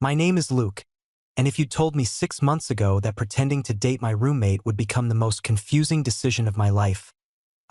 My name is Luke, and if you'd told me 6 months ago that pretending to date my roommate would become the most confusing decision of my life,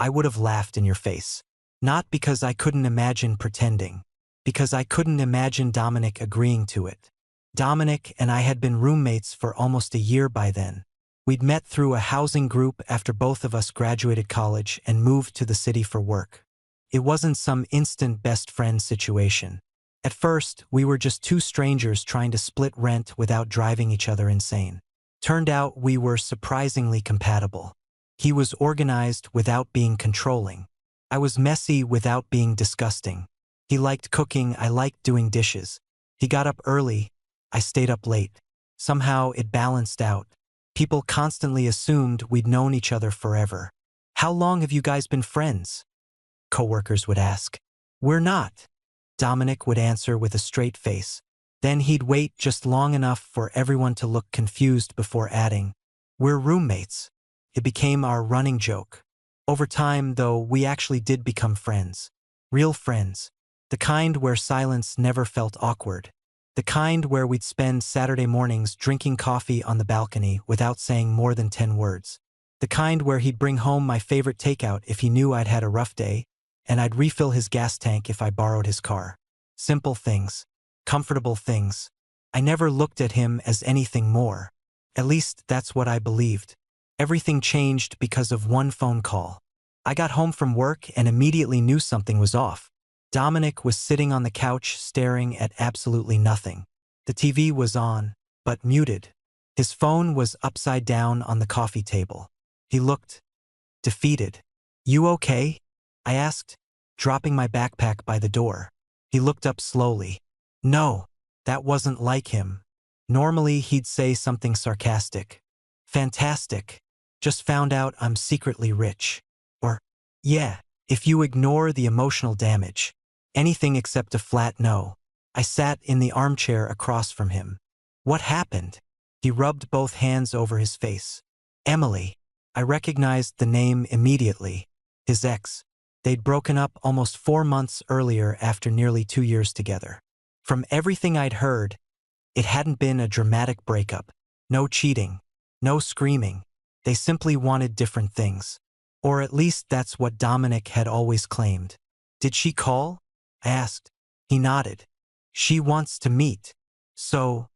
I would have laughed in your face. Not because I couldn't imagine pretending, because I couldn't imagine Dominic agreeing to it. Dominic and I had been roommates for almost a year by then. We'd met through a housing group after both of us graduated college and moved to the city for work. It wasn't some instant best friend situation. At first, we were just two strangers trying to split rent without driving each other insane. Turned out we were surprisingly compatible. He was organized without being controlling. I was messy without being disgusting. He liked cooking, I liked doing dishes. He got up early, I stayed up late. Somehow it balanced out. People constantly assumed we'd known each other forever. "How long have you guys been friends?" Coworkers would ask. "We're not," Dominic would answer with a straight face. Then he'd wait just long enough for everyone to look confused before adding, "We're roommates." It became our running joke. Over time, though, we actually did become friends. Real friends. The kind where silence never felt awkward. The kind where we'd spend Saturday mornings drinking coffee on the balcony without saying more than 10 words. The kind where he'd bring home my favorite takeout if he knew I'd had a rough day, and I'd refill his gas tank if I borrowed his car. Simple things. Comfortable things. I never looked at him as anything more. At least that's what I believed. Everything changed because of one phone call. I got home from work and immediately knew something was off. Dominic was sitting on the couch staring at absolutely nothing. The TV was on, but muted. His phone was upside down on the coffee table. He looked defeated. "You okay?" I asked, dropping my backpack by the door. He looked up slowly. No, that wasn't like him. Normally he'd say something sarcastic. "Fantastic. Just found out I'm secretly rich." Or, "Yeah, if you ignore the emotional damage." Anything except a flat no. I sat in the armchair across from him. "What happened?" He rubbed both hands over his face. "Emily." I recognized the name immediately. His ex. They'd broken up almost 4 months earlier after nearly 2 years together. From everything I'd heard, it hadn't been a dramatic breakup. No cheating. No screaming. They simply wanted different things. Or at least that's what Dominic had always claimed. "Did she call?" I asked. He nodded. "She wants to meet. So,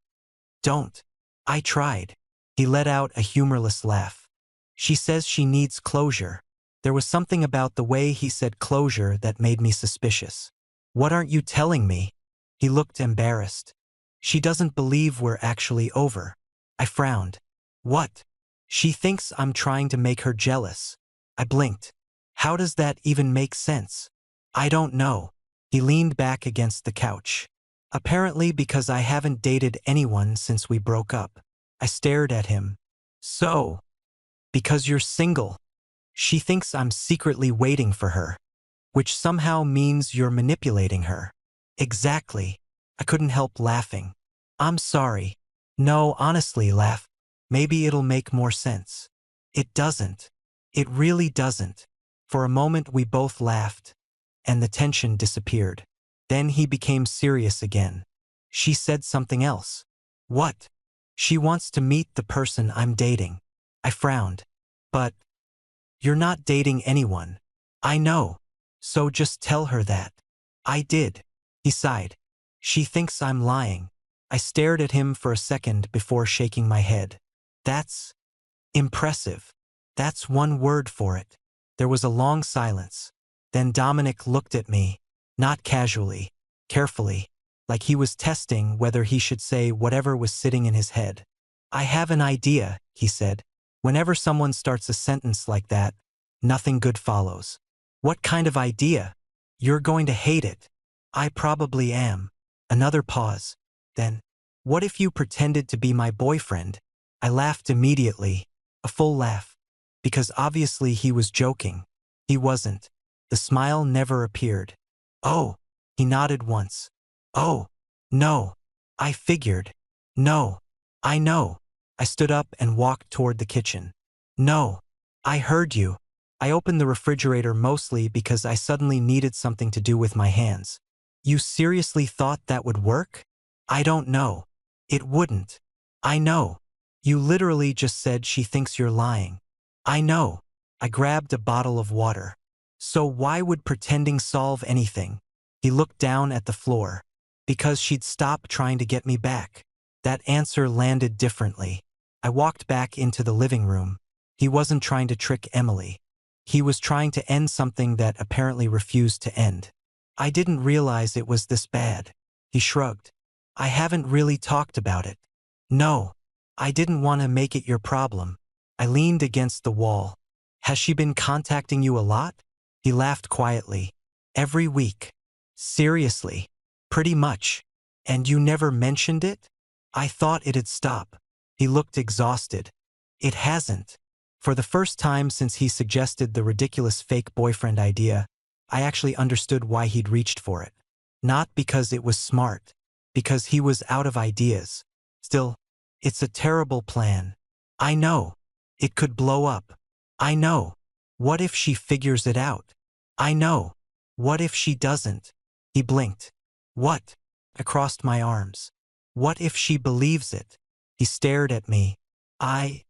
don't." I tried. He let out a humorless laugh. "She says she needs closure." There was something about the way he said closure that made me suspicious. "What aren't you telling me?" He looked embarrassed. "She doesn't believe we're actually over." I frowned. "What?" "She thinks I'm trying to make her jealous." I blinked. "How does that even make sense?" "I don't know." He leaned back against the couch. "Apparently because I haven't dated anyone since we broke up." I stared at him. "So, because you're single. She thinks I'm secretly waiting for her, which somehow means you're manipulating her." "Exactly." I couldn't help laughing. "I'm sorry." "No, honestly, laugh. Maybe it'll make more sense." "It doesn't. It really doesn't." For a moment we both laughed, and the tension disappeared. Then he became serious again. "She said something else." "What?" "She wants to meet the person I'm dating." I frowned. "But you're not dating anyone." "I know. So just tell her that." I did. He sighed. "She thinks I'm lying." I stared at him for a second before shaking my head. "That's impressive. That's one word for it." There was a long silence. Then Dominic looked at me, not casually, carefully, like he was testing whether he should say whatever was sitting in his head. "I have an idea," he said. "Whenever someone starts a sentence like that, nothing good follows." "What kind of idea?" "You're going to hate it." "I probably am." Another pause. Then, "What if you pretended to be my boyfriend?" I laughed immediately, a full laugh, because obviously he was joking. He wasn't. The smile never appeared. "Oh." He nodded once. "Oh. No. I figured." "No. I know." I stood up and walked toward the kitchen. "No. I heard you." I opened the refrigerator mostly because I suddenly needed something to do with my hands. "You seriously thought that would work?" "I don't know." It wouldn't. I know. You literally just said she thinks you're lying. I know. I grabbed a bottle of water. So why would pretending solve anything? He looked down at the floor. Because she'd stop trying to get me back. That answer landed differently. I walked back into the living room. He wasn't trying to trick Emily. He was trying to end something that apparently refused to end. I didn't realize it was this bad. He shrugged. I haven't really talked about it. No. I didn't want to make it your problem. I leaned against the wall. Has she been contacting you a lot? He laughed quietly. Every week. Seriously. Pretty much. And you never mentioned it? I thought it'd stop. He looked exhausted. It hasn't. For the first time since he suggested the ridiculous fake boyfriend idea, I actually understood why he'd reached for it. Not because it was smart. Because he was out of ideas. Still, it's a terrible plan. I know. It could blow up. I know. What if she figures it out? I know. What if she doesn't? He blinked. What? I crossed my arms. What if she believes it? He stared at me. I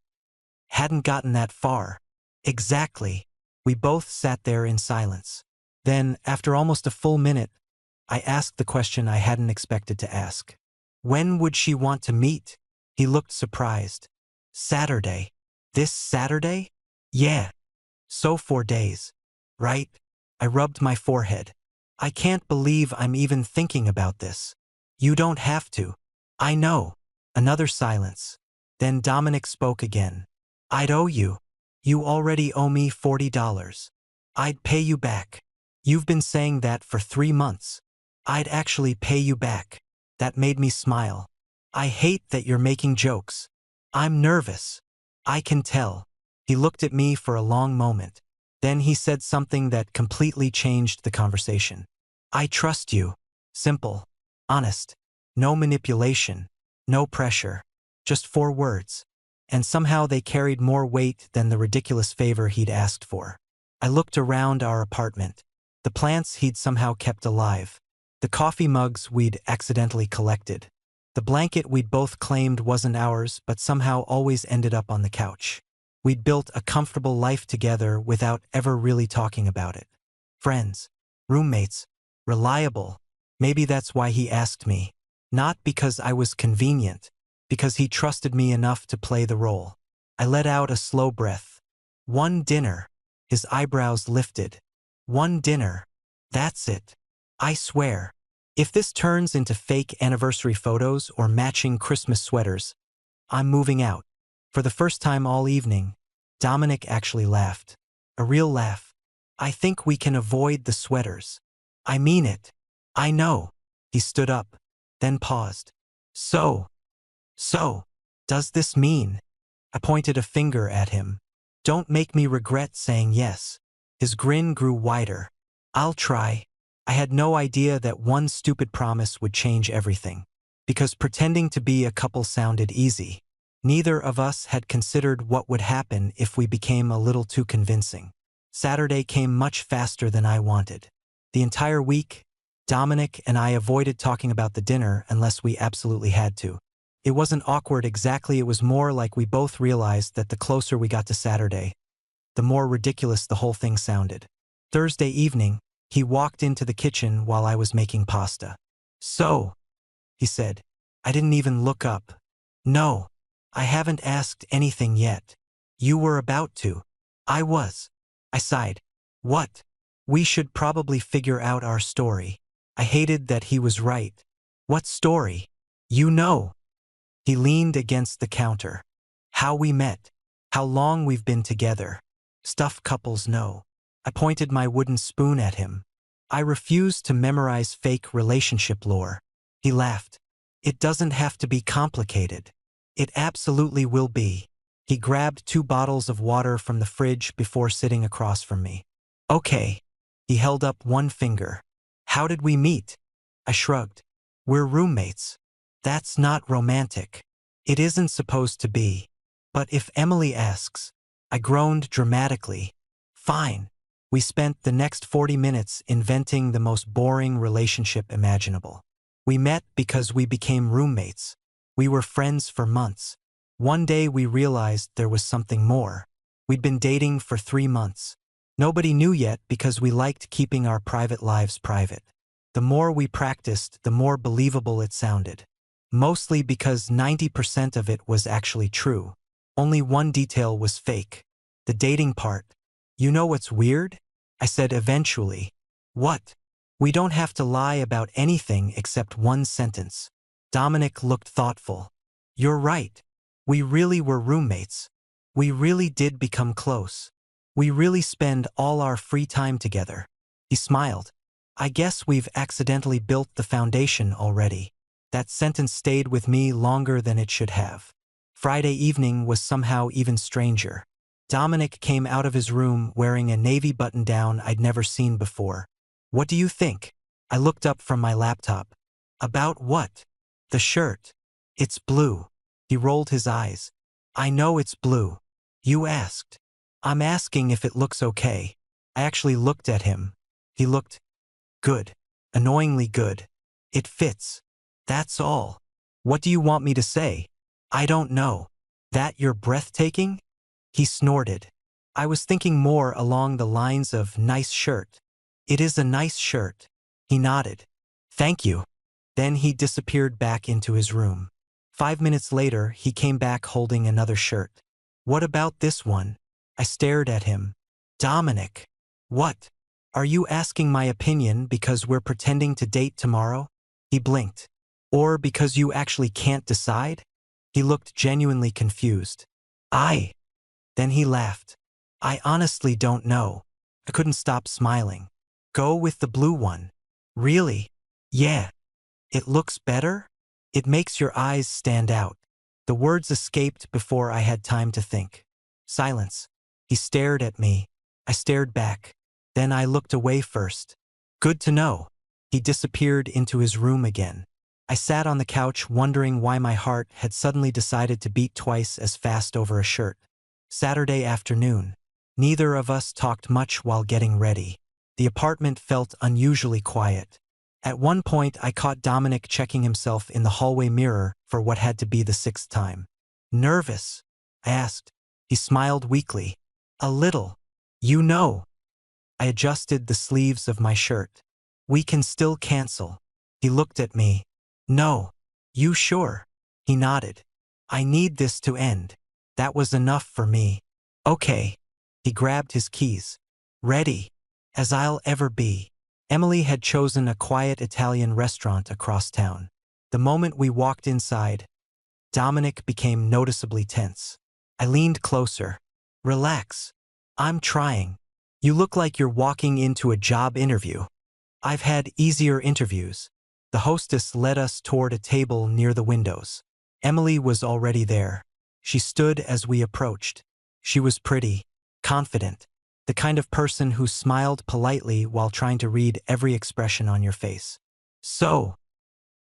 hadn't gotten that far. Exactly. We both sat there in silence. Then, after almost a full minute, I asked the question I hadn't expected to ask. When would she want to meet? He looked surprised. Saturday. This Saturday? Yeah. So 4 days. Right? I rubbed my forehead. I can't believe I'm even thinking about this. You don't have to. I know. Another silence. Then Dominic spoke again. I'd owe you. You already owe me $40. I'd pay you back. You've been saying that for 3 months. I'd actually pay you back. That made me smile. I hate that you're making jokes. I'm nervous. I can tell. He looked at me for a long moment. Then he said something that completely changed the conversation. I trust you. Simple. Honest. No manipulation. No pressure. Just 4 words. And somehow they carried more weight than the ridiculous favor he'd asked for. I looked around our apartment. The plants he'd somehow kept alive. The coffee mugs we'd accidentally collected. The blanket we'd both claimed wasn't ours but somehow always ended up on the couch. We'd built a comfortable life together without ever really talking about it. Friends. Roommates. Reliable. Maybe that's why he asked me. Not because I was convenient. Because he trusted me enough to play the role. I let out a slow breath. 1 dinner. His eyebrows lifted. 1 dinner. That's it. I swear. If this turns into fake anniversary photos or matching Christmas sweaters, I'm moving out. For the first time all evening, Dominic actually laughed. A real laugh. I think we can avoid the sweaters. I mean it. I know. He stood up, then paused. So, does this mean? I pointed a finger at him. Don't make me regret saying yes. His grin grew wider. I'll try. I had no idea that one stupid promise would change everything. Because pretending to be a couple sounded easy. Neither of us had considered what would happen if we became a little too convincing. Saturday came much faster than I wanted. The entire week, Dominic and I avoided talking about the dinner unless we absolutely had to. It wasn't awkward exactly, it was more like we both realized that the closer we got to Saturday, the more ridiculous the whole thing sounded. Thursday evening, he walked into the kitchen while I was making pasta. So, he said. I didn't even look up. No, I haven't asked anything yet. You were about to. I was. I sighed. What? We should probably figure out our story. I hated that he was right. What story? You know. He leaned against the counter. How we met. How long we've been together. Stuff couples know. I pointed my wooden spoon at him. I refuse to memorize fake relationship lore. He laughed. It doesn't have to be complicated. It absolutely will be. He grabbed 2 bottles of water from the fridge before sitting across from me. Okay. He held up 1 finger. How did we meet? I shrugged. We're roommates. That's not romantic. It isn't supposed to be. But if Emily asks, I groaned dramatically. Fine. We spent the next 40 minutes inventing the most boring relationship imaginable. We met because we became roommates. We were friends for months. One day we realized there was something more. We'd been dating for 3 months. Nobody knew yet because we liked keeping our private lives private. The more we practiced, the more believable it sounded. Mostly because 90% of it was actually true. Only one detail was fake. The dating part. You know what's weird? I said eventually. What? We don't have to lie about anything except one sentence. Dominic looked thoughtful. You're right. We really were roommates. We really did become close. We really spend all our free time together. He smiled. I guess we've accidentally built the foundation already. That sentence stayed with me longer than it should have. Friday evening was somehow even stranger. Dominic came out of his room wearing a navy button-down I'd never seen before. What do you think? I looked up from my laptop. About what? The shirt. It's blue. He rolled his eyes. I know it's blue. You asked. I'm asking if it looks okay. I actually looked at him. He looked good. Annoyingly good. It fits. That's all. What do you want me to say? I don't know. That you're breathtaking? He snorted. I was thinking more along the lines of nice shirt. It is a nice shirt. He nodded. Thank you. Then he disappeared back into his room. 5 minutes later, he came back holding another shirt. What about this one? I stared at him. Dominic. What? Are you asking my opinion because we're pretending to date tomorrow? He blinked. Or because you actually can't decide? He looked genuinely confused. Then he laughed. I honestly don't know. I couldn't stop smiling. Go with the blue one. Really? Yeah. It looks better? It makes your eyes stand out. The words escaped before I had time to think. Silence. He stared at me. I stared back. Then I looked away first. Good to know. He disappeared into his room again. I sat on the couch wondering why my heart had suddenly decided to beat twice as fast over a shirt. Saturday afternoon. Neither of us talked much while getting ready. The apartment felt unusually quiet. At one point, I caught Dominic checking himself in the hallway mirror for what had to be the 6th time. Nervous? I asked. He smiled weakly. A little. You know. I adjusted the sleeves of my shirt. We can still cancel. He looked at me. No. You sure? He nodded. I need this to end. That was enough for me. Okay. He grabbed his keys. Ready. As I'll ever be. Emily had chosen a quiet Italian restaurant across town. The moment we walked inside, Dominic became noticeably tense. I leaned closer. Relax. I'm trying. You look like you're walking into a job interview. I've had easier interviews. The hostess led us toward a table near the windows. Emily was already there. She stood as we approached. She was pretty, confident, the kind of person who smiled politely while trying to read every expression on your face. So,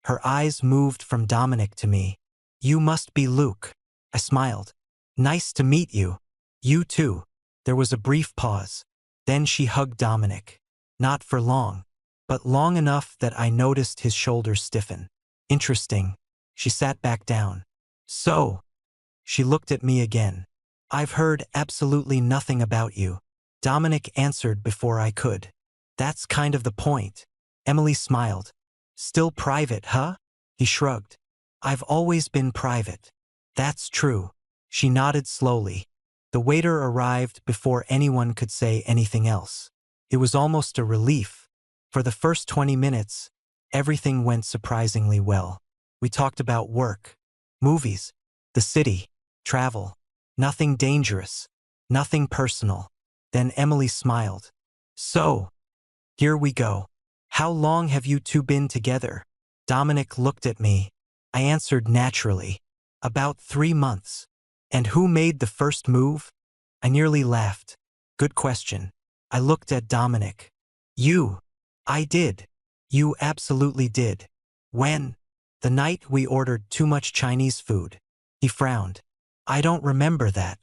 her eyes moved from Dominic to me. You must be Luke. I smiled. Nice to meet you. You too. There was a brief pause. Then she hugged Dominic. Not for long, but long enough that I noticed his shoulders stiffen. Interesting. She sat back down. So, she looked at me again. I've heard absolutely nothing about you. Dominic answered before I could. That's kind of the point. Emily smiled. Still private, huh? He shrugged. I've always been private. That's true. She nodded slowly. The waiter arrived before anyone could say anything else. It was almost a relief. For the first 20 minutes, everything went surprisingly well. We talked about work, movies, the city, travel. Nothing dangerous, nothing personal. Then Emily smiled. So, here we go. How long have you two been together? Dominic looked at me. I answered naturally. About 3 months. And who made the first move? I nearly laughed. Good question. I looked at Dominic. You. I did. You absolutely did. When? The night we ordered too much Chinese food. He frowned. I don't remember that.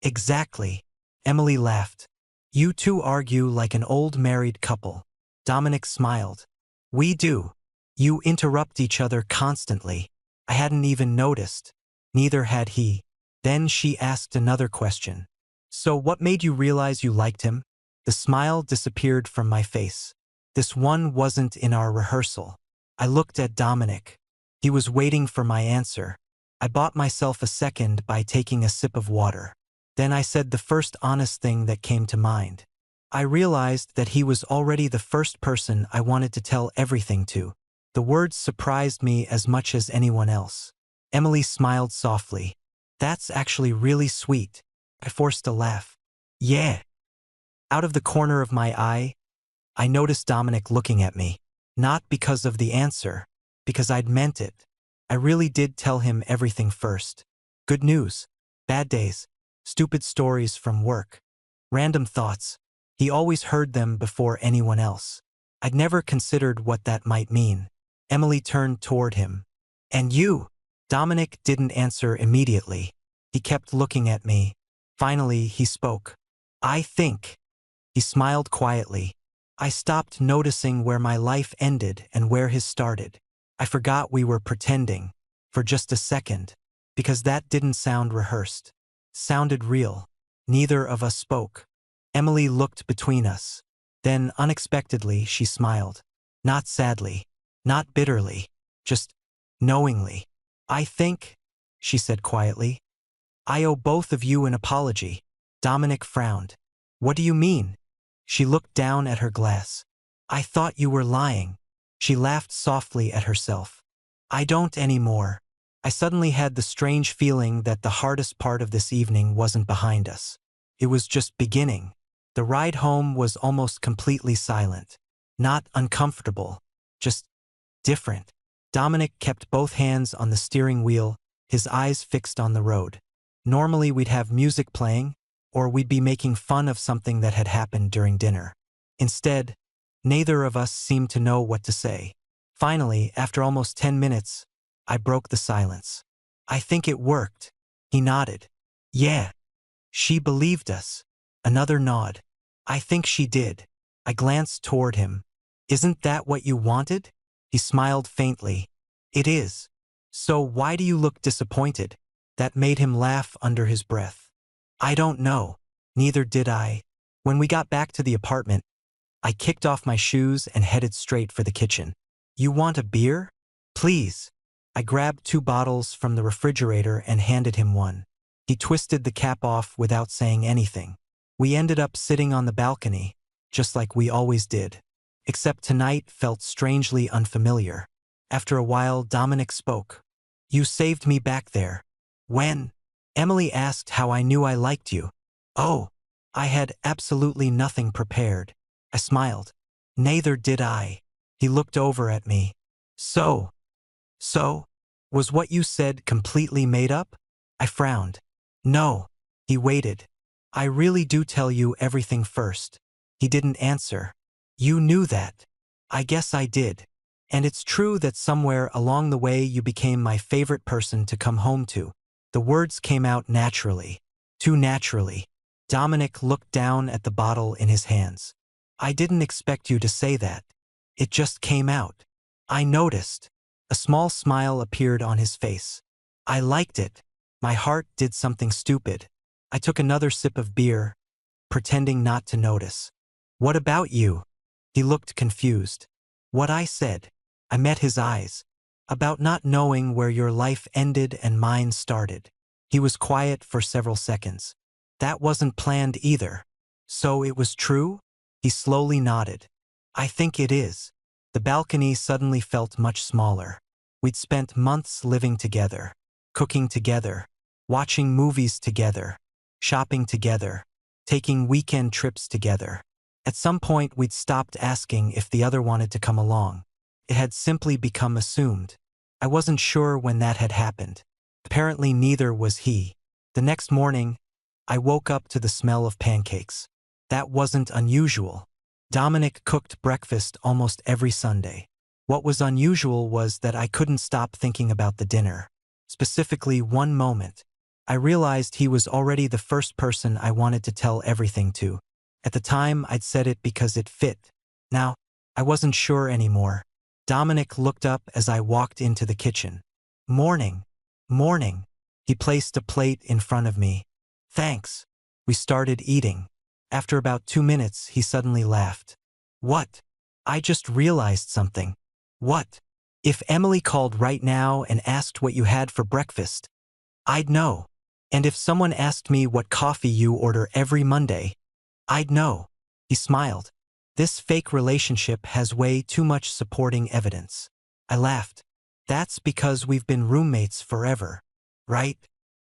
Exactly. Emily laughed. You two argue like an old married couple. Dominic smiled. We do. You interrupt each other constantly. I hadn't even noticed. Neither had he. Then she asked another question. So what made you realize you liked him? The smile disappeared from my face. This one wasn't in our rehearsal. I looked at Dominic. He was waiting for my answer. I bought myself a second by taking a sip of water. Then I said the first honest thing that came to mind. I realized that he was already the first person I wanted to tell everything to. The words surprised me as much as anyone else. Emily smiled softly. That's actually really sweet. I forced a laugh. Yeah. Out of the corner of my eye, I noticed Dominic looking at me. Not because of the answer, because I'd meant it. I really did tell him everything first. Good news, bad days, stupid stories from work, random thoughts. He always heard them before anyone else. I'd never considered what that might mean. Emily turned toward him. And you? Dominic didn't answer immediately. He kept looking at me. Finally, he spoke. I think. He smiled quietly. I stopped noticing where my life ended and where his started. I forgot we were pretending, for just a second, because that didn't sound rehearsed. Sounded real. Neither of us spoke. Emily looked between us. Then, unexpectedly, she smiled. Not sadly, not bitterly, just knowingly. I think, she said quietly, I owe both of you an apology. Dominic frowned. What do you mean? She looked down at her glass. I thought you were lying. She laughed softly at herself. I don't anymore. I suddenly had the strange feeling that the hardest part of this evening wasn't behind us. It was just beginning. The ride home was almost completely silent. Not uncomfortable, just different. Dominic kept both hands on the steering wheel, his eyes fixed on the road. Normally we'd have music playing, or we'd be making fun of something that had happened during dinner. Instead, neither of us seemed to know what to say. Finally, after almost 10 minutes, I broke the silence. I think it worked. He nodded. Yeah. She believed us. Another nod. I think she did. I glanced toward him. Isn't that what you wanted? He smiled faintly. It is. So why do you look disappointed? That made him laugh under his breath. I don't know. Neither did I. When we got back to the apartment, I kicked off my shoes and headed straight for the kitchen. You want a beer? Please. I grabbed 2 bottles from the refrigerator and handed him one. He twisted the cap off without saying anything. We ended up sitting on the balcony, just like we always did. Except tonight felt strangely unfamiliar. After a while, Dominic spoke. You saved me back there. When? Emily asked how I knew I liked you. Oh, I had absolutely nothing prepared. I smiled. Neither did I. He looked over at me. So, was what you said completely made up? I frowned. No. He waited. I really do tell you everything first. He didn't answer. You knew that. I guess I did. And it's true that somewhere along the way you became my favorite person to come home to. The words came out naturally. Too naturally. Dominic looked down at the bottle in his hands. I didn't expect you to say that. It just came out. I noticed. A small smile appeared on his face. I liked it. My heart did something stupid. I took another sip of beer, pretending not to notice. What about you? He looked confused. What I said. I met his eyes. About not knowing where your life ended and mine started. He was quiet for several seconds. That wasn't planned either. So it was true? He slowly nodded. I think it is. The balcony suddenly felt much smaller. We'd spent months living together, cooking together, watching movies together, shopping together, taking weekend trips together. At some point we'd stopped asking if the other wanted to come along. It had simply become assumed. I wasn't sure when that had happened. Apparently neither was he. The next morning, I woke up to the smell of pancakes. That wasn't unusual. Dominic cooked breakfast almost every Sunday. What was unusual was that I couldn't stop thinking about the dinner. Specifically, one moment. I realized he was already the first person I wanted to tell everything to. At the time, I'd said it because it fit. Now, I wasn't sure anymore. Dominic looked up as I walked into the kitchen. Morning. Morning. He placed a plate in front of me. Thanks. We started eating. After about 2 minutes, he suddenly laughed. What? I just realized something. What? If Emily called right now and asked what you had for breakfast, I'd know. And if someone asked me what coffee you order every Monday, I'd know. He smiled. This fake relationship has way too much supporting evidence. I laughed. That's because we've been roommates forever, right?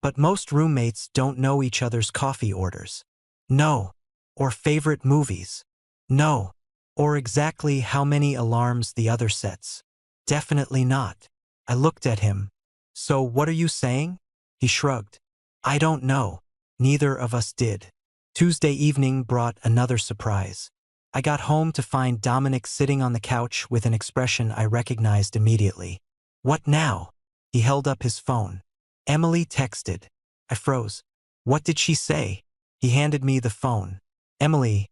But most roommates don't know each other's coffee orders. No. Or favorite movies. No. Or exactly how many alarms the other sets. Definitely not. I looked at him. So what are you saying? He shrugged. I don't know. Neither of us did. Tuesday evening brought another surprise. I got home to find Dominic sitting on the couch with an expression I recognized immediately. What now? He held up his phone. Emily texted. I froze. What did she say? He handed me the phone. Emily,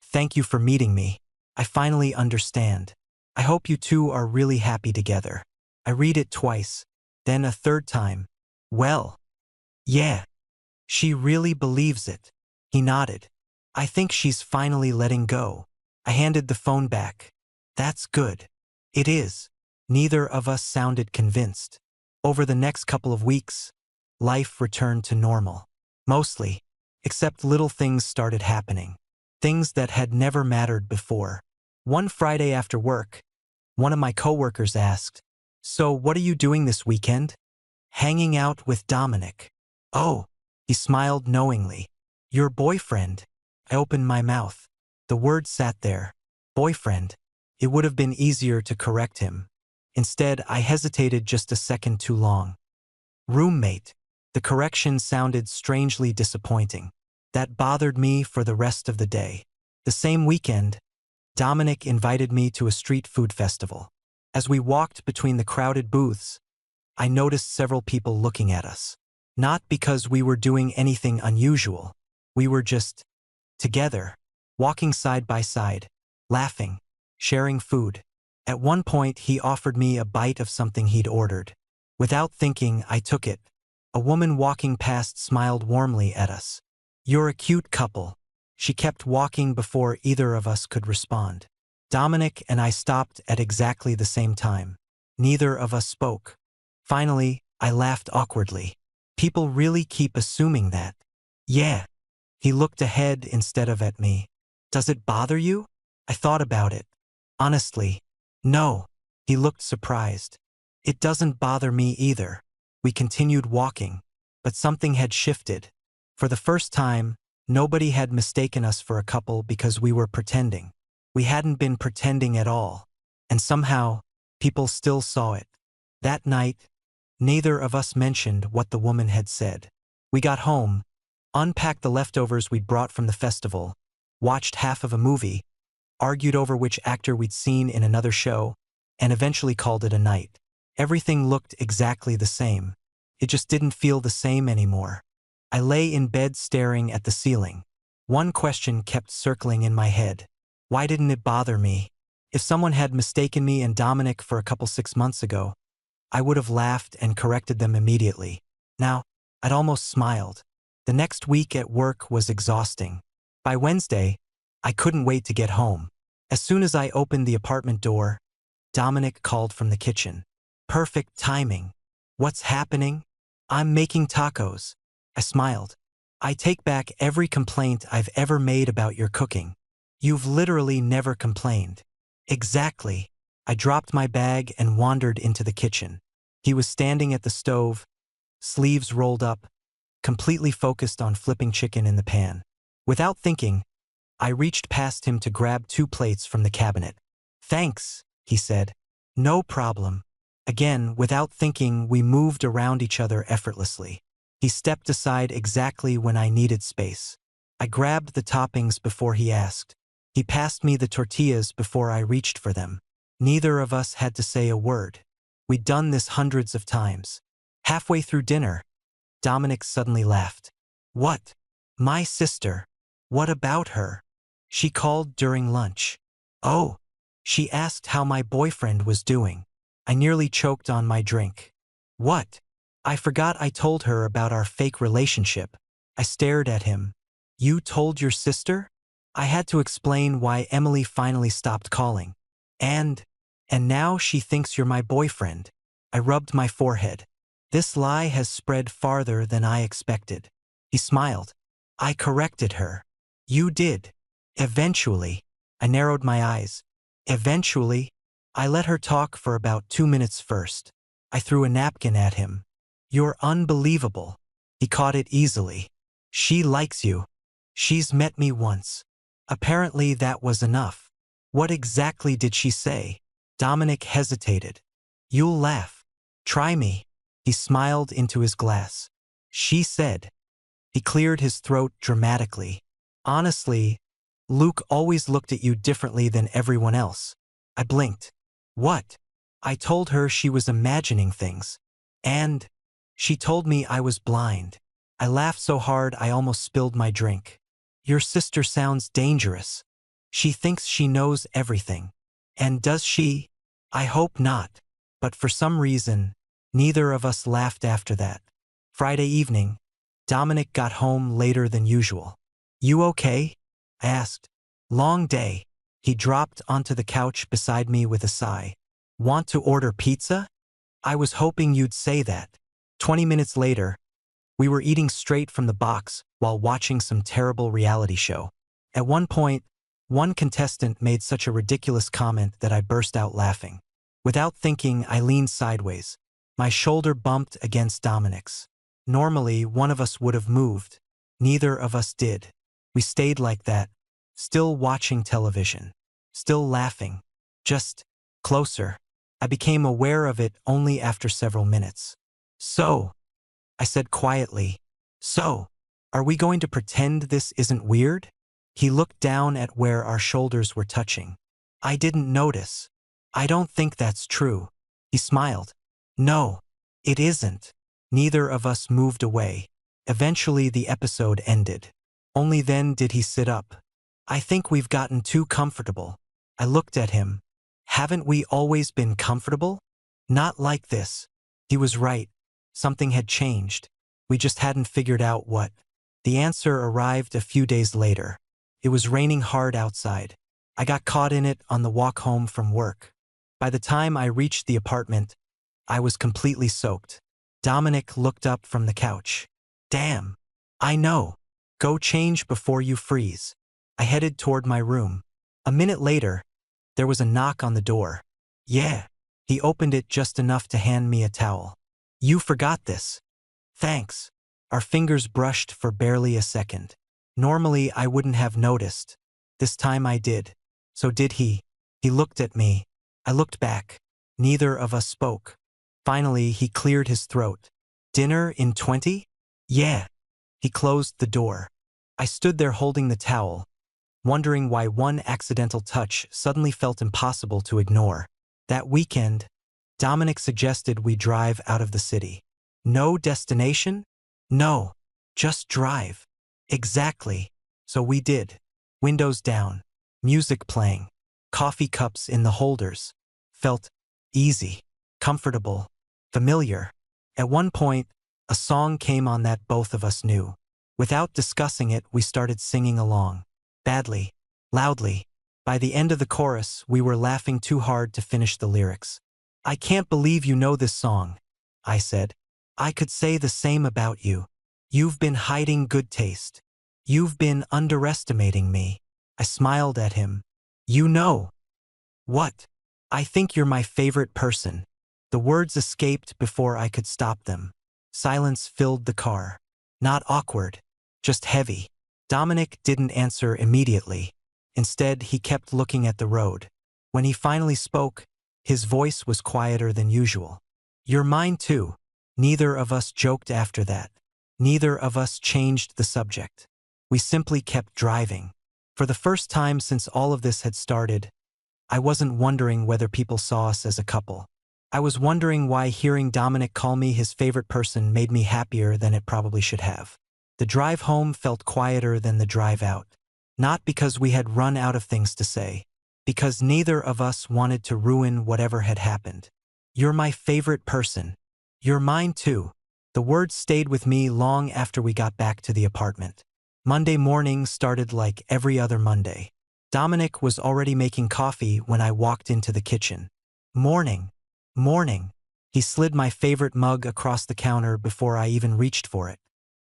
thank you for meeting me. I finally understand. I hope you two are really happy together. I read it twice, then a third time. Well, yeah. She really believes it. He nodded. I think she's finally letting go. I handed the phone back. That's good. It is. Neither of us sounded convinced. Over the next couple of weeks, life returned to normal. Mostly. Except little things started happening. Things that had never mattered before. One Friday after work, one of my coworkers asked, "So what are you doing this weekend?" "Hanging out with Dominic." "Oh." He smiled knowingly. "Your boyfriend." I opened my mouth. The word sat there. Boyfriend. It would have been easier to correct him. Instead, I hesitated just a second too long. Roommate. The correction sounded strangely disappointing. That bothered me for the rest of the day. The same weekend, Dominic invited me to a street food festival. As we walked between the crowded booths, I noticed several people looking at us. Not because we were doing anything unusual. We were just together, walking side by side, laughing, sharing food. At one point, he offered me a bite of something he'd ordered. Without thinking, I took it. A woman walking past smiled warmly at us. "You're a cute couple." She kept walking before either of us could respond. Dominic and I stopped at exactly the same time. Neither of us spoke. Finally, I laughed awkwardly. People really keep assuming that. Yeah. He looked ahead instead of at me. Does it bother you? I thought about it. Honestly, no. He looked surprised. It doesn't bother me either. We continued walking, but something had shifted. For the first time, nobody had mistaken us for a couple because we were pretending. We hadn't been pretending at all. And somehow, people still saw it. That night, neither of us mentioned what the woman had said. We got home, unpacked the leftovers we'd brought from the festival, watched half of a movie, argued over which actor we'd seen in another show, and eventually called it a night. Everything looked exactly the same. It just didn't feel the same anymore. I lay in bed staring at the ceiling. One question kept circling in my head. Why didn't it bother me? If someone had mistaken me and Dominic for a couple 6 months ago, I would have laughed and corrected them immediately. Now, I'd almost smiled. The next week at work was exhausting. By Wednesday, I couldn't wait to get home. As soon as I opened the apartment door, Dominic called from the kitchen. Perfect timing. What's happening? I'm making tacos. I smiled. I take back every complaint I've ever made about your cooking. You've literally never complained. Exactly. I dropped my bag and wandered into the kitchen. He was standing at the stove, sleeves rolled up, completely focused on flipping chicken in the pan. Without thinking, I reached past him to grab 2 plates from the cabinet. Thanks, he said. No problem. Again, without thinking, we moved around each other effortlessly. He stepped aside exactly when I needed space. I grabbed the toppings before he asked. He passed me the tortillas before I reached for them. Neither of us had to say a word. We'd done this hundreds of times. Halfway through dinner, Dominic suddenly laughed. What? My sister. What about her? She called during lunch. Oh. She asked how my boyfriend was doing. I nearly choked on my drink. What? I forgot I told her about our fake relationship. I stared at him. You told your sister? I had to explain why Emily finally stopped calling. And now she thinks you're my boyfriend. I rubbed my forehead. This lie has spread farther than I expected. He smiled. I corrected her. You did. Eventually. I narrowed my eyes. Eventually. I let her talk for about 2 minutes first. I threw a napkin at him. You're unbelievable. He caught it easily. She likes you. She's met me once. Apparently that was enough. What exactly did she say? Dominic hesitated. You'll laugh. Try me. He smiled into his glass. She said. He cleared his throat dramatically. Honestly, Luke always looked at you differently than everyone else. I blinked. What? I told her she was imagining things. And she told me I was blind. I laughed so hard I almost spilled my drink. Your sister sounds dangerous. She thinks she knows everything. And does she? I hope not. But for some reason, neither of us laughed after that. Friday evening, Dominic got home later than usual. You okay? I asked. Long day. He dropped onto the couch beside me with a sigh. Want to order pizza? I was hoping you'd say that. 20 minutes later, we were eating straight from the box while watching some terrible reality show. At one point, one contestant made such a ridiculous comment that I burst out laughing. Without thinking, I leaned sideways. My shoulder bumped against Dominic's. Normally, one of us would have moved. Neither of us did. We stayed like that, still watching television, still laughing, just closer. I became aware of it only after several minutes. So, I said quietly, so, are we going to pretend this isn't weird? He looked down at where our shoulders were touching. I didn't notice. I don't think that's true. He smiled. No, it isn't. Neither of us moved away. Eventually the episode ended. Only then did he sit up. I think we've gotten too comfortable. I looked at him. Haven't we always been comfortable? Not like this. He was right. Something had changed. We just hadn't figured out what. The answer arrived a few days later. It was raining hard outside. I got caught in it on the walk home from work. By the time I reached the apartment, I was completely soaked. Dominic looked up from the couch. Damn. I know. Go change before you freeze. I headed toward my room. A minute later, there was a knock on the door. Yeah. He opened it just enough to hand me a towel. You forgot this. Thanks. Our fingers brushed for barely a second. Normally, I wouldn't have noticed. This time I did. So did he. He looked at me. I looked back. Neither of us spoke. Finally, he cleared his throat. Dinner in 20? Yeah. He closed the door. I stood there holding the towel, wondering why one accidental touch suddenly felt impossible to ignore. That weekend, Dominic suggested we drive out of the city. No destination? No. Just drive. Exactly. So we did. Windows down. Music playing. Coffee cups in the holders. Felt easy. Comfortable. Familiar. At one point, a song came on that both of us knew. Without discussing it, we started singing along. Badly. Loudly. By the end of the chorus, we were laughing too hard to finish the lyrics. I can't believe you know this song, I said. I could say the same about you. You've been hiding good taste. You've been underestimating me. I smiled at him. You know. What? I think you're my favorite person. The words escaped before I could stop them. Silence filled the car. Not awkward, just heavy. Dominic didn't answer immediately. Instead, he kept looking at the road. When he finally spoke, his voice was quieter than usual. You're mine too. Neither of us joked after that. Neither of us changed the subject. We simply kept driving. For the first time since all of this had started, I wasn't wondering whether people saw us as a couple. I was wondering why hearing Dominic call me his favorite person made me happier than it probably should have. The drive home felt quieter than the drive out. Not because we had run out of things to say, because neither of us wanted to ruin whatever had happened. You're my favorite person. You're mine too. The words stayed with me long after we got back to the apartment. Monday morning started like every other Monday. Dominic was already making coffee when I walked into the kitchen. Morning. Morning. He slid my favorite mug across the counter before I even reached for it.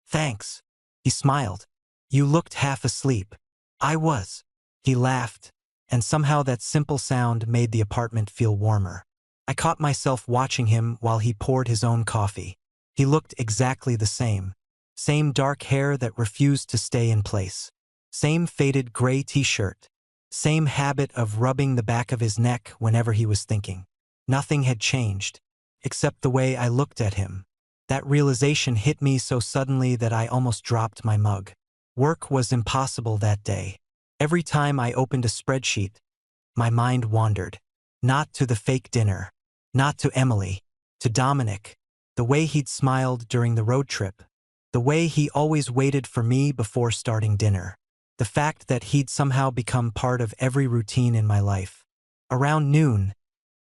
Thanks. He smiled. You looked half asleep. I was. He laughed, and somehow that simple sound made the apartment feel warmer. I caught myself watching him while he poured his own coffee. He looked exactly the same. Same dark hair that refused to stay in place. Same faded gray t-shirt. Same habit of rubbing the back of his neck whenever he was thinking. Nothing had changed, except the way I looked at him. That realization hit me so suddenly that I almost dropped my mug. Work was impossible that day. Every time I opened a spreadsheet, my mind wandered. Not to the fake dinner. Not to Emily. To Dominic. The way he'd smiled during the road trip. The way he always waited for me before starting dinner. The fact that he'd somehow become part of every routine in my life. Around noon,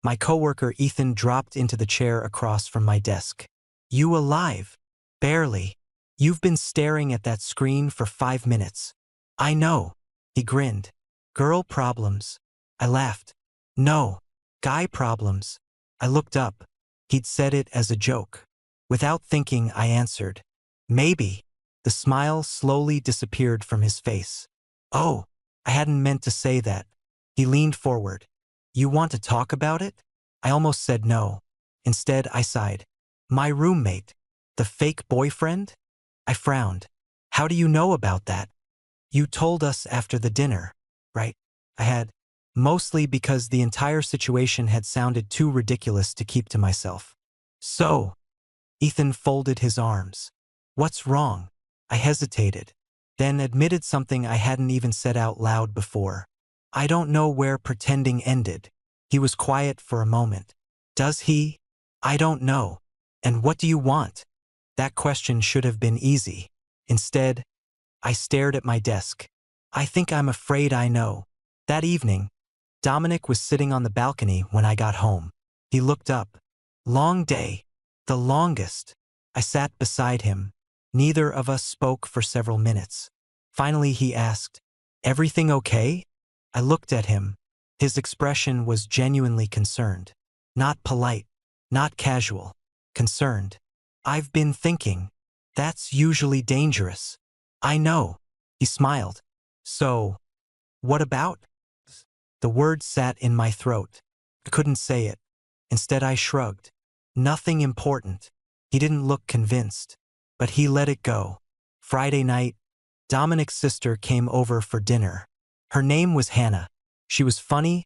my coworker Ethan dropped into the chair across from my desk. You alive? Barely. You've been staring at that screen for 5 minutes. I know. He grinned. Girl problems. I laughed. No. Guy problems. I looked up. He'd said it as a joke. Without thinking, I answered. Maybe. The smile slowly disappeared from his face. Oh, I hadn't meant to say that. He leaned forward. You want to talk about it? I almost said no. Instead, I sighed. My roommate. The fake boyfriend? I frowned. How do you know about that? You told us after the dinner, right? I had. Mostly because the entire situation had sounded too ridiculous to keep to myself. So, Ethan folded his arms. What's wrong? I hesitated, then admitted something I hadn't even said out loud before. I don't know where pretending ended. He was quiet for a moment. Does he? I don't know. And what do you want? That question should have been easy. Instead, I stared at my desk. I think I'm afraid I know. That evening, Dominic was sitting on the balcony when I got home. He looked up. Long day. The longest. I sat beside him. Neither of us spoke for several minutes. Finally, he asked, Everything okay? I looked at him. His expression was genuinely concerned. Not polite. Not casual. Concerned. I've been thinking. That's usually dangerous. I know. He smiled. So, what about? The word sat in my throat. I couldn't say it. Instead, I shrugged. Nothing important. He didn't look convinced. But he let it go. Friday night, Dominic's sister came over for dinner. Her name was Hannah. She was funny,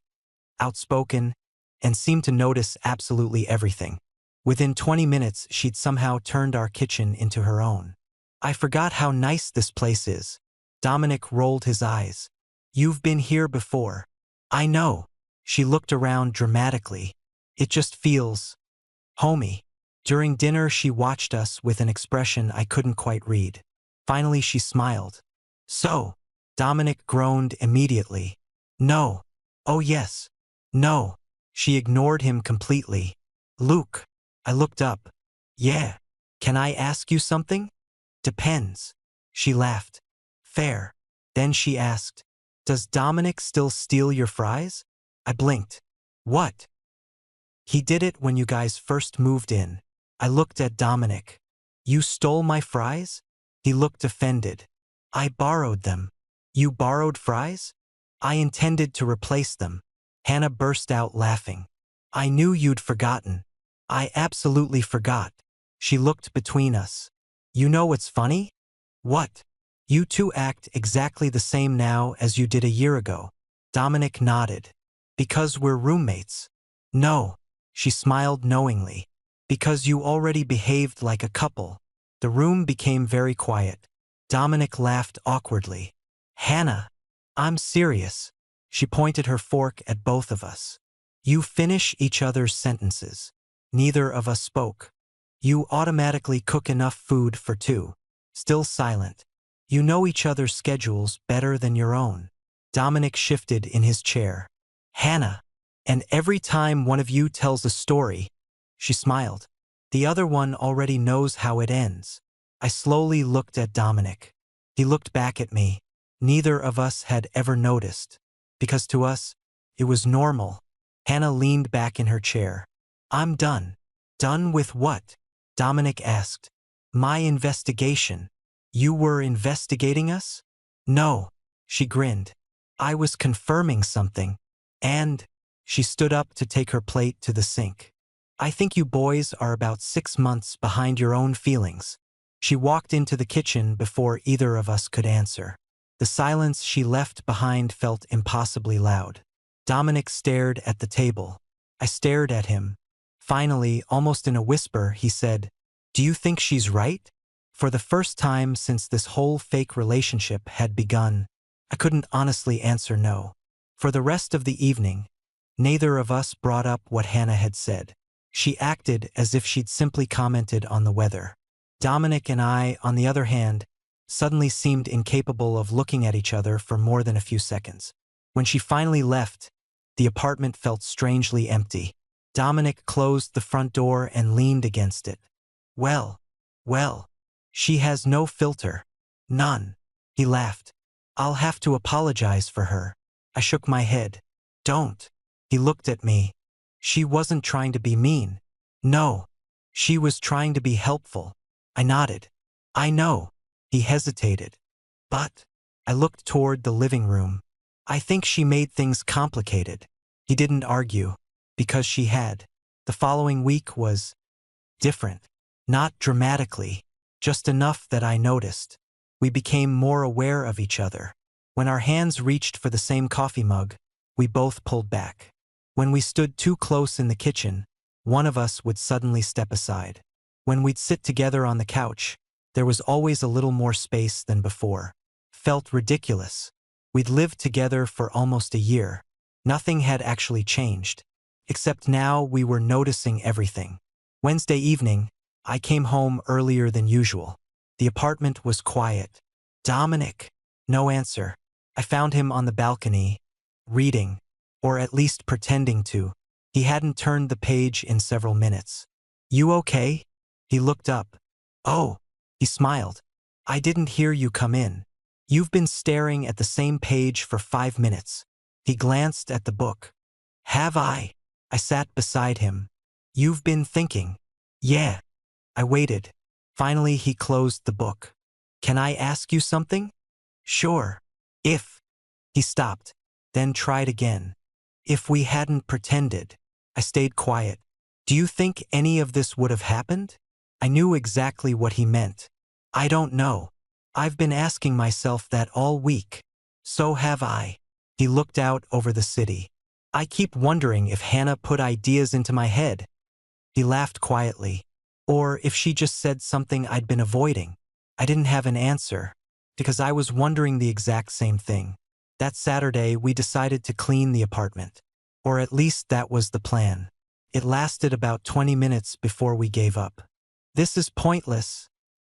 outspoken, and seemed to notice absolutely everything. Within 20 minutes, she'd somehow turned our kitchen into her own. I forgot how nice this place is. Dominic rolled his eyes. You've been here before. I know. She looked around dramatically. It just feels homey. During dinner, she watched us with an expression I couldn't quite read. Finally, she smiled. So, Dominic groaned immediately. No. Oh yes. No. She ignored him completely. Luke. I looked up. Yeah. Can I ask you something? Depends. She laughed. Fair. Then she asked, Does Dominic still steal your fries? I blinked. What? He did it when you guys first moved in. I looked at Dominic. You stole my fries? He looked offended. I borrowed them. You borrowed fries? I intended to replace them. Hannah burst out laughing. I knew you'd forgotten. I absolutely forgot. She looked between us. You know what's funny? What? You two act exactly the same now as you did a year ago. Dominic nodded. Because we're roommates. No. She smiled knowingly. Because you already behaved like a couple. The room became very quiet. Dominic laughed awkwardly. Hannah. I'm serious. She pointed her fork at both of us. You finish each other's sentences. Neither of us spoke. You automatically cook enough food for two. Still silent. You know each other's schedules better than your own. Dominic shifted in his chair. Hannah. And every time one of you tells a story, she smiled. The other one already knows how it ends. I slowly looked at Dominic. He looked back at me. Neither of us had ever noticed. Because to us, it was normal. Hannah leaned back in her chair. I'm done. Done with what? Dominic asked. My investigation. You were investigating us? No. She grinned. I was confirming something. And she stood up to take her plate to the sink. I think you boys are about 6 months behind your own feelings. She walked into the kitchen before either of us could answer. The silence she left behind felt impossibly loud. Dominic stared at the table. I stared at him. Finally, almost in a whisper, he said, Do you think she's right? For the first time since this whole fake relationship had begun, I couldn't honestly answer no. For the rest of the evening, neither of us brought up what Hannah had said. She acted as if she'd simply commented on the weather. Dominic and I, on the other hand, suddenly seemed incapable of looking at each other for more than a few seconds. When she finally left, the apartment felt strangely empty. Dominic closed the front door and leaned against it. Well, she has no filter. None. He laughed. I'll have to apologize for her. I shook my head. Don't. He looked at me. She wasn't trying to be mean. No. She was trying to be helpful. I nodded. I know. He hesitated. But I looked toward the living room. I think she made things complicated. He didn't argue, because she had. The following week was different. Not dramatically, just enough that I noticed. We became more aware of each other. When our hands reached for the same coffee mug, we both pulled back. When we stood too close in the kitchen, one of us would suddenly step aside. When we'd sit together on the couch, there was always a little more space than before. Felt ridiculous. We'd lived together for almost a year. Nothing had actually changed. Except now we were noticing everything. Wednesday evening, I came home earlier than usual. The apartment was quiet. Dominic. No answer. I found him on the balcony, reading, or at least pretending to. He hadn't turned the page in several minutes. You okay? He looked up. Oh, he smiled. I didn't hear you come in. You've been staring at the same page for 5 minutes. He glanced at the book. Have I? I sat beside him. You've been thinking. Yeah. I waited. Finally, he closed the book. Can I ask you something? Sure. If. He stopped, then tried again. If we hadn't pretended. I stayed quiet. Do you think any of this would have happened? I knew exactly what he meant. I don't know. I've been asking myself that all week. So have I. He looked out over the city. I keep wondering if Hannah put ideas into my head. He laughed quietly. Or if she just said something I'd been avoiding. I didn't have an answer, because I was wondering the exact same thing. That Saturday, we decided to clean the apartment. Or at least that was the plan. It lasted about 20 minutes before we gave up. This is pointless,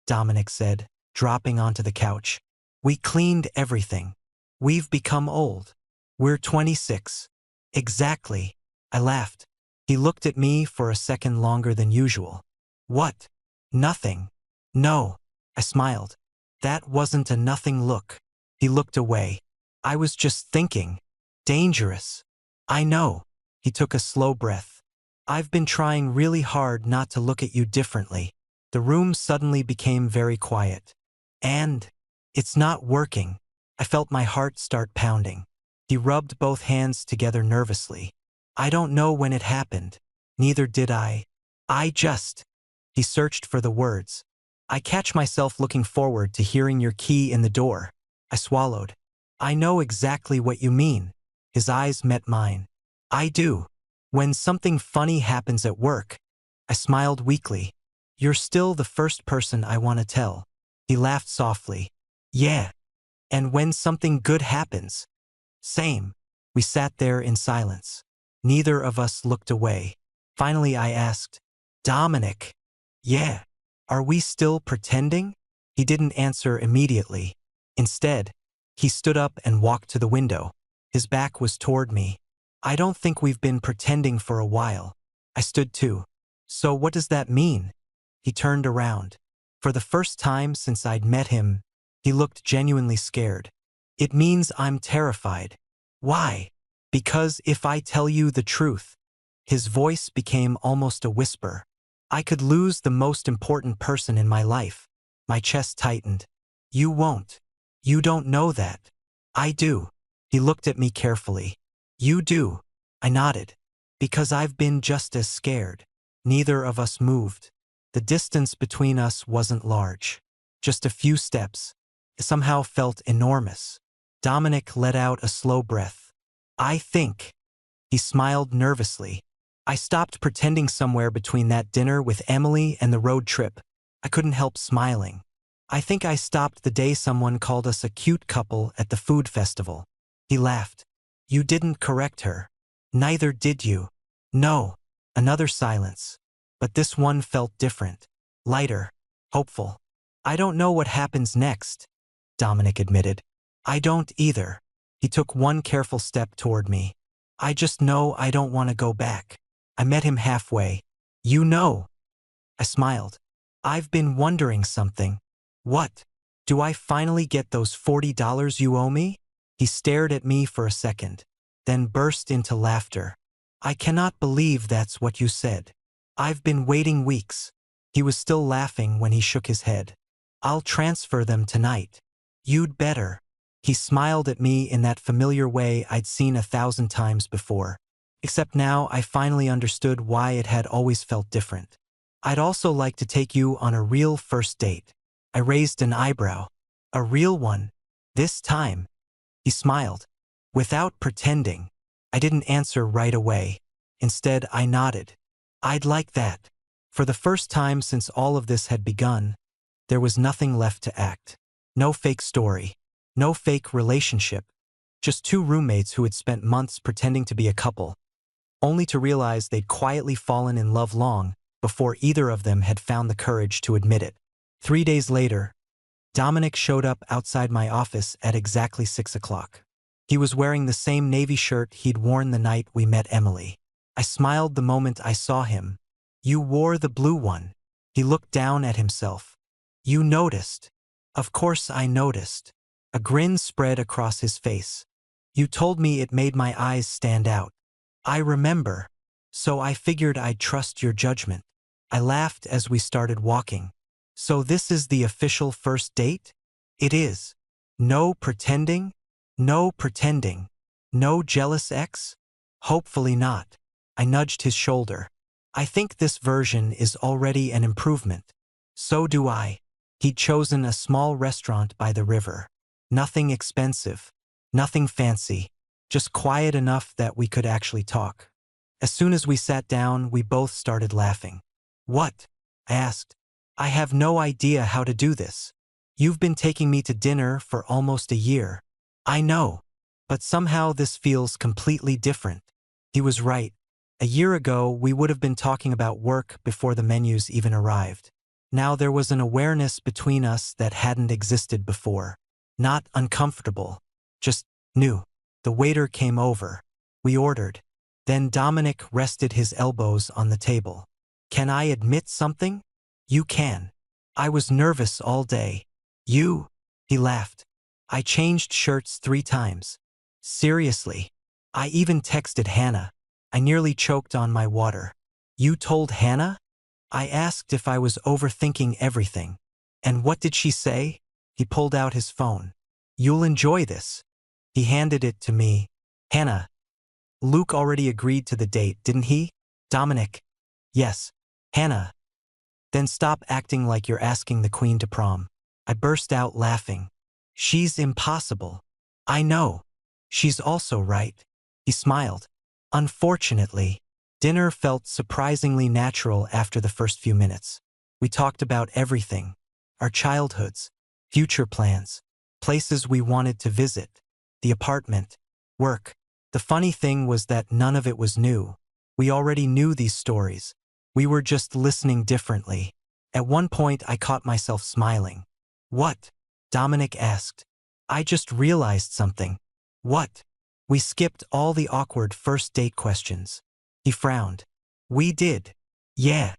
Dominic said, dropping onto the couch. We cleaned everything. We've become old. We're 26. Exactly. I laughed. He looked at me for a second longer than usual. What? Nothing. No. I smiled. That wasn't a nothing look. He looked away. I was just thinking. Dangerous. I know. He took a slow breath. I've been trying really hard not to look at you differently. The room suddenly became very quiet. And it's not working. I felt my heart start pounding. He rubbed both hands together nervously. I don't know when it happened. Neither did I. He searched for the words. I catch myself looking forward to hearing your key in the door. I swallowed. I know exactly what you mean. His eyes met mine. I do. When something funny happens at work. I smiled weakly. You're still the first person I want to tell. He laughed softly. Yeah. And when something good happens. Same. We sat there in silence. Neither of us looked away. Finally I asked, Dominic. Yeah. Are we still pretending? He didn't answer immediately. Instead, he stood up and walked to the window. His back was toward me. I don't think we've been pretending for a while. I stood too. So what does that mean? He turned around. For the first time since I'd met him, he looked genuinely scared. It means I'm terrified. Why? Because if I tell you the truth, his voice became almost a whisper. I could lose the most important person in my life. My chest tightened. You won't. You don't know that. I do. He looked at me carefully. You do. I nodded. Because I've been just as scared. Neither of us moved. The distance between us wasn't large. Just a few steps. It somehow felt enormous. Dominic let out a slow breath. I think. He smiled nervously. I stopped pretending somewhere between that dinner with Emily and the road trip. I couldn't help smiling. I think I stopped the day someone called us a cute couple at the food festival. He laughed. You didn't correct her. Neither did you. No. Another silence. But this one felt different. Lighter. Hopeful. I don't know what happens next, Dominic admitted. I don't either. He took one careful step toward me. I just know I don't want to go back. I met him halfway. You know. I smiled. I've been wondering something. What? Do I finally get those $40 you owe me? He stared at me for a second, then burst into laughter. I cannot believe that's what you said. I've been waiting weeks. He was still laughing when he shook his head. I'll transfer them tonight. You'd better. He smiled at me in that familiar way I'd seen 1,000 times before. Except now I finally understood why it had always felt different. I'd also like to take you on a real first date. I raised an eyebrow. A real one. This time. He smiled. Without pretending. I didn't answer right away. Instead, I nodded. I'd like that. For the first time since all of this had begun, there was nothing left to act. No fake story. No fake relationship. Just two roommates who had spent months pretending to be a couple, only to realize they'd quietly fallen in love long before either of them had found the courage to admit it. 3 days later, Dominic showed up outside my office at exactly 6 o'clock. He was wearing the same navy shirt he'd worn the night we met Emily. I smiled the moment I saw him. You wore the blue one. He looked down at himself. You noticed. Of course I noticed. A grin spread across his face. You told me it made my eyes stand out. I remember. So I figured I'd trust your judgment. I laughed as we started walking. So this is the official first date? It is. No pretending? No pretending. No jealous ex? Hopefully not. I nudged his shoulder. I think this version is already an improvement. So do I. He'd chosen a small restaurant by the river. Nothing expensive. Nothing fancy. Just quiet enough that we could actually talk. As soon as we sat down, we both started laughing. What? I asked. I have no idea how to do this. You've been taking me to dinner for almost a year. I know. But somehow this feels completely different. He was right. A year ago, we would have been talking about work before the menus even arrived. Now there was an awareness between us that hadn't existed before. Not uncomfortable. Just new. The waiter came over. We ordered. Then Dominic rested his elbows on the table. Can I admit something? You can. I was nervous all day. You? He laughed. I changed shirts 3 times. Seriously. I even texted Hannah. I nearly choked on my water. You told Hannah? I asked if I was overthinking everything. And what did she say? He pulled out his phone. You'll enjoy this. He handed it to me. Hannah. Luke already agreed to the date, didn't he? Dominic. Yes. Hannah. Then stop acting like you're asking the queen to prom. I burst out laughing. She's impossible. I know. She's also right. He smiled. Unfortunately, dinner felt surprisingly natural after the first few minutes. We talked about everything. Our childhoods, future plans, places we wanted to visit, the apartment, work. The funny thing was that none of it was new. We already knew these stories. We were just listening differently. At one point, I caught myself smiling. What? Dominic asked. I just realized something. What? We skipped all the awkward first date questions. He frowned. We did. Yeah.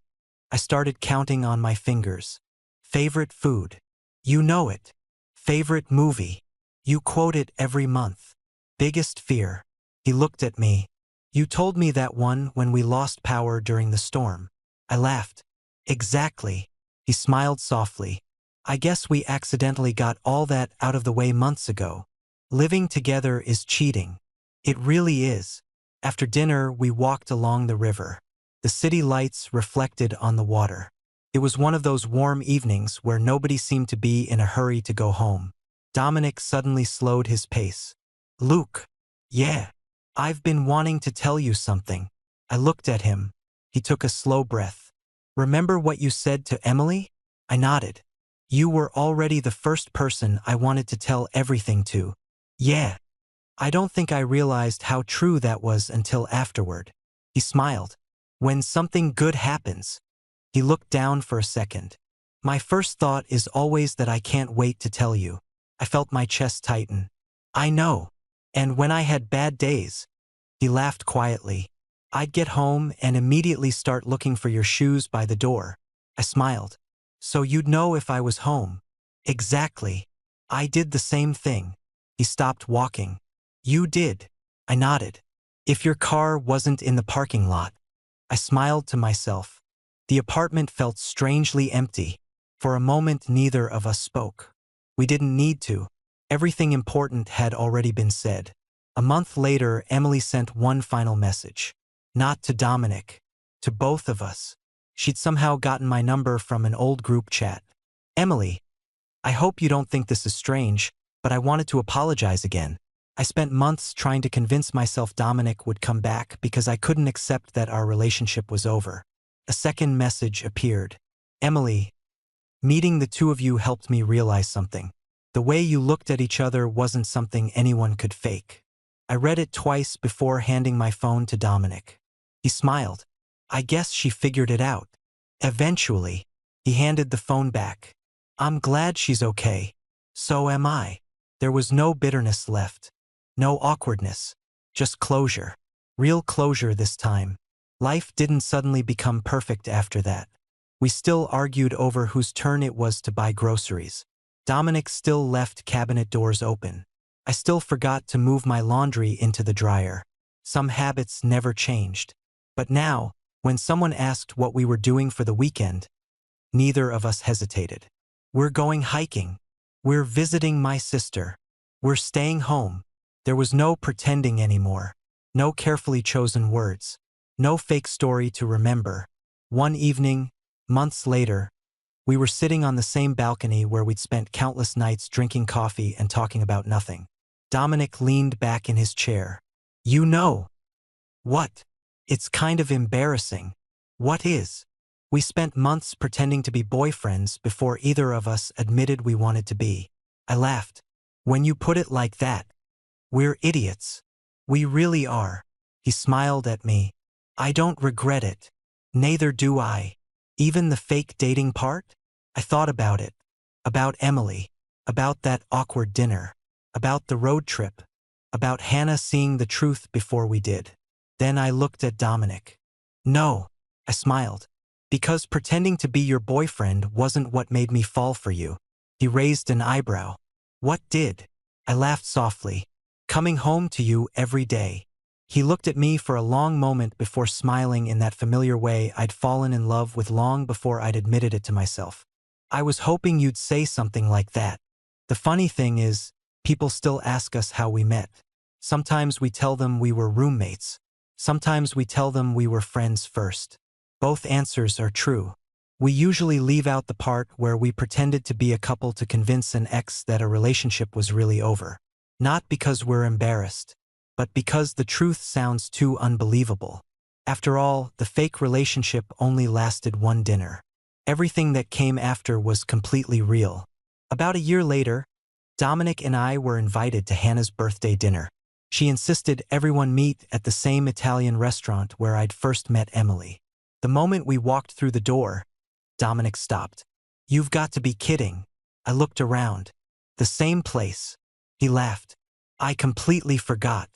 I started counting on my fingers. Favorite food. You know it. Favorite movie. You quote it every month. Biggest fear. He looked at me. You told me that one when we lost power during the storm. I laughed. Exactly. He smiled softly. I guess we accidentally got all that out of the way months ago. Living together is cheating. It really is. After dinner, we walked along the river. The city lights reflected on the water. It was one of those warm evenings where nobody seemed to be in a hurry to go home. Dominic suddenly slowed his pace. Luke. Yeah. I've been wanting to tell you something. I looked at him. He took a slow breath. Remember what you said to Emily? I nodded. You were already the first person I wanted to tell everything to. Yeah. I don't think I realized how true that was until afterward. He smiled. When something good happens. He looked down for a second. My first thought is always that I can't wait to tell you. I felt my chest tighten. I know. And when I had bad days. He laughed quietly. I'd get home and immediately start looking for your shoes by the door. I smiled. So you'd know if I was home. Exactly. I did the same thing. He stopped walking. You did. I nodded. If your car wasn't in the parking lot. I smiled to myself. The apartment felt strangely empty. For a moment, neither of us spoke. We didn't need to. Everything important had already been said. A month later, Emily sent one final message. Not to Dominic. To both of us. She'd somehow gotten my number from an old group chat. Emily, I hope you don't think this is strange, but I wanted to apologize again. I spent months trying to convince myself Dominic would come back because I couldn't accept that our relationship was over. A second message appeared. Emily, meeting the two of you helped me realize something. The way you looked at each other wasn't something anyone could fake. I read it twice before handing my phone to Dominic. He smiled. I guess she figured it out. Eventually, he handed the phone back. I'm glad she's okay. So am I. There was no bitterness left. No awkwardness. Just closure. Real closure this time. Life didn't suddenly become perfect after that. We still argued over whose turn it was to buy groceries. Dominic still left cabinet doors open. I still forgot to move my laundry into the dryer. Some habits never changed. But now, when someone asked what we were doing for the weekend, neither of us hesitated. We're going hiking. We're visiting my sister. We're staying home. There was no pretending anymore. No carefully chosen words. No fake story to remember. One evening, months later, we were sitting on the same balcony where we'd spent countless nights drinking coffee and talking about nothing. Dominic leaned back in his chair. You know. What? It's kind of embarrassing. What is? We spent months pretending to be boyfriends before either of us admitted we wanted to be. I laughed. When you put it like that, we're idiots. We really are. He smiled at me. I don't regret it. Neither do I. Even the fake dating part? I thought about it. About Emily. About that awkward dinner. About the road trip. About Hannah seeing the truth before we did. Then I looked at Dominic. No, I smiled. Because pretending to be your boyfriend wasn't what made me fall for you. He raised an eyebrow. What did? I laughed softly. Coming home to you every day. He looked at me for a long moment before smiling in that familiar way I'd fallen in love with long before I'd admitted it to myself. I was hoping you'd say something like that. The funny thing is, people still ask us how we met. Sometimes we tell them we were roommates. Sometimes we tell them we were friends first. Both answers are true. We usually leave out the part where we pretended to be a couple to convince an ex that a relationship was really over. Not because we're embarrassed, but because the truth sounds too unbelievable. After all, the fake relationship only lasted one dinner. Everything that came after was completely real. About a year later, Dominic and I were invited to Hannah's birthday dinner. She insisted everyone meet at the same Italian restaurant where I'd first met Emily. The moment we walked through the door, Dominic stopped. You've got to be kidding. I looked around. The same place. He laughed. I completely forgot.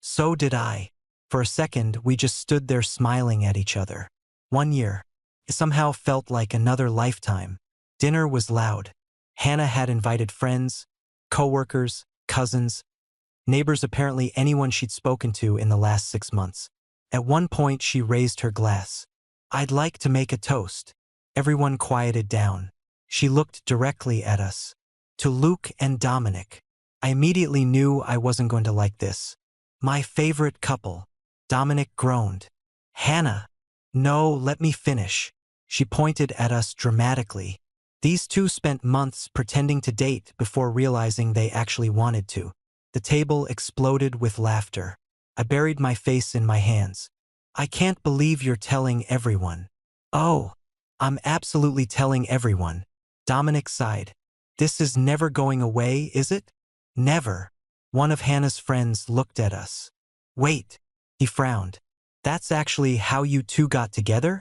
So did I. For a second, we just stood there smiling at each other. 1 year. It somehow felt like another lifetime. Dinner was loud. Hannah had invited friends, coworkers, cousins, neighbors, apparently anyone she'd spoken to in the last 6 months. At one point, she raised her glass. "I'd like to make a toast." Everyone quieted down. She looked directly at us. "To Luke and Dominic." I immediately knew I wasn't going to like this. "My favorite couple." Dominic groaned. "Hannah." "No, let me finish." She pointed at us dramatically. These two spent months pretending to date before realizing they actually wanted to. The table exploded with laughter. I buried my face in my hands. "I can't believe you're telling everyone." "Oh, I'm absolutely telling everyone." Dominic sighed. "This is never going away, is it?" "Never." One of Hannah's friends looked at us. "Wait." He frowned. "That's actually how you two got together?"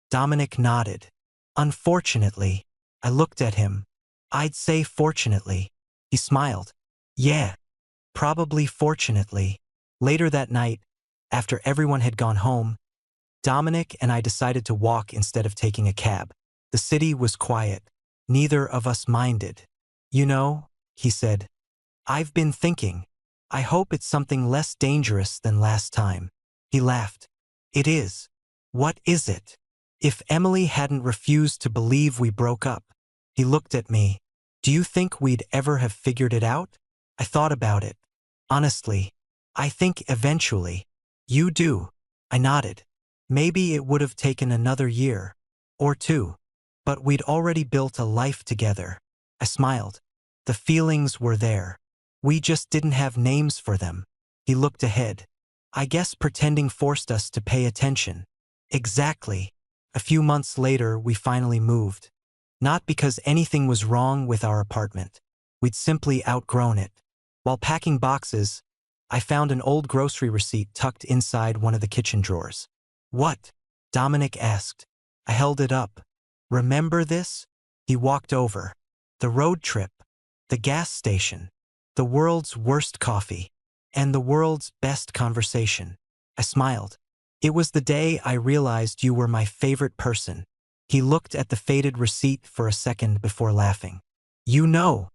Dominic nodded. "Unfortunately." I looked at him. "I'd say fortunately." He smiled. "Yeah, probably fortunately." Later that night, after everyone had gone home, Dominic and I decided to walk instead of taking a cab. The city was quiet. Neither of us minded. "You know," he said, "I've been thinking. I hope it's something less dangerous than last time." He laughed. "It is." "What is it?" "If Emily hadn't refused to believe we broke up." He looked at me. "Do you think we'd ever have figured it out?" I thought about it. "Honestly, I think eventually." "You do?" I nodded. "Maybe it would have taken another year. Or two. But we'd already built a life together." I smiled. The feelings were there. We just didn't have names for them. He looked ahead. "I guess pretending forced us to pay attention." "Exactly." A few months later, we finally moved. Not because anything was wrong with our apartment. We'd simply outgrown it. While packing boxes, I found an old grocery receipt tucked inside one of the kitchen drawers. "What?" Dominic asked. I held it up. "Remember this?" He walked over. "The road trip. The gas station. The world's worst coffee. And the world's best conversation." I smiled. "It was the day I realized you were my favorite person." He looked at the faded receipt for a second before laughing. "You know."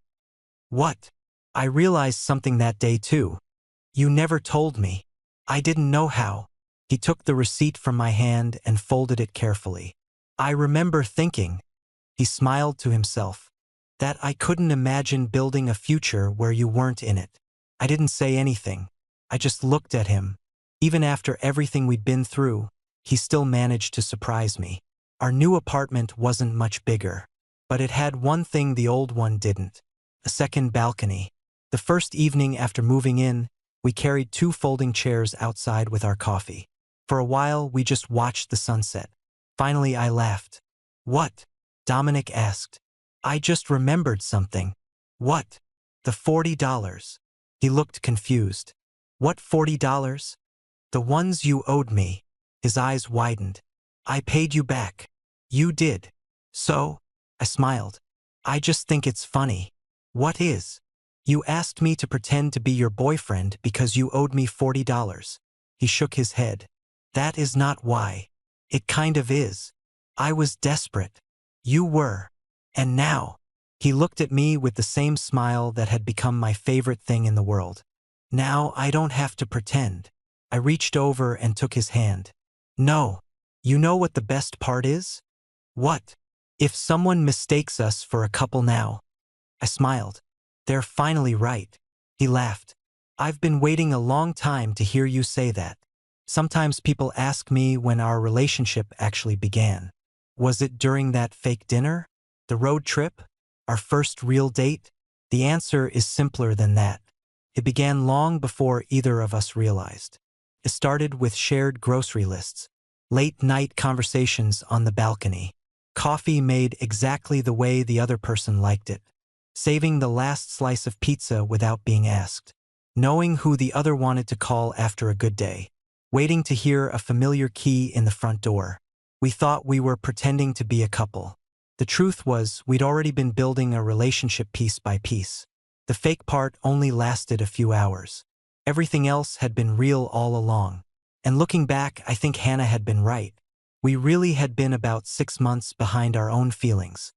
"What?" "I realized something that day too. You never told me." "I didn't know how." He took the receipt from my hand and folded it carefully. "I remember thinking," he smiled to himself, "that I couldn't imagine building a future where you weren't in it." I didn't say anything. I just looked at him. Even after everything we'd been through, he still managed to surprise me. Our new apartment wasn't much bigger, but it had one thing the old one didn't: a second balcony. The first evening after moving in, we carried 2 folding chairs outside with our coffee. For a while, we just watched the sunset. Finally, I laughed. "What?" Dominic asked. "I just remembered something." "What?" "The $40. He looked confused. "What $40? "The ones you owed me." His eyes widened. "I paid you back." "You did." "So?" I smiled. "I just think it's funny." "What is?" "You asked me to pretend to be your boyfriend because you owed me $40. He shook his head. "That is not why." "It kind of is. I was desperate." "You were. And now." He looked at me with the same smile that had become my favorite thing in the world. "Now I don't have to pretend." I reached over and took his hand. "No. You know what the best part is?" "What?" "If someone mistakes us for a couple now." I smiled. "They're finally right." He laughed. "I've been waiting a long time to hear you say that. Sometimes people ask me when our relationship actually began. Was it during that fake dinner? The road trip? Our first real date?" The answer is simpler than that. It began long before either of us realized. It started with shared grocery lists, late-night conversations on the balcony, coffee made exactly the way the other person liked it, saving the last slice of pizza without being asked, knowing who the other wanted to call after a good day, waiting to hear a familiar key in the front door. We thought we were pretending to be a couple. The truth was, we'd already been building a relationship piece by piece. The fake part only lasted a few hours. Everything else had been real all along. And looking back, I think Hannah had been right. We really had been about 6 months behind our own feelings.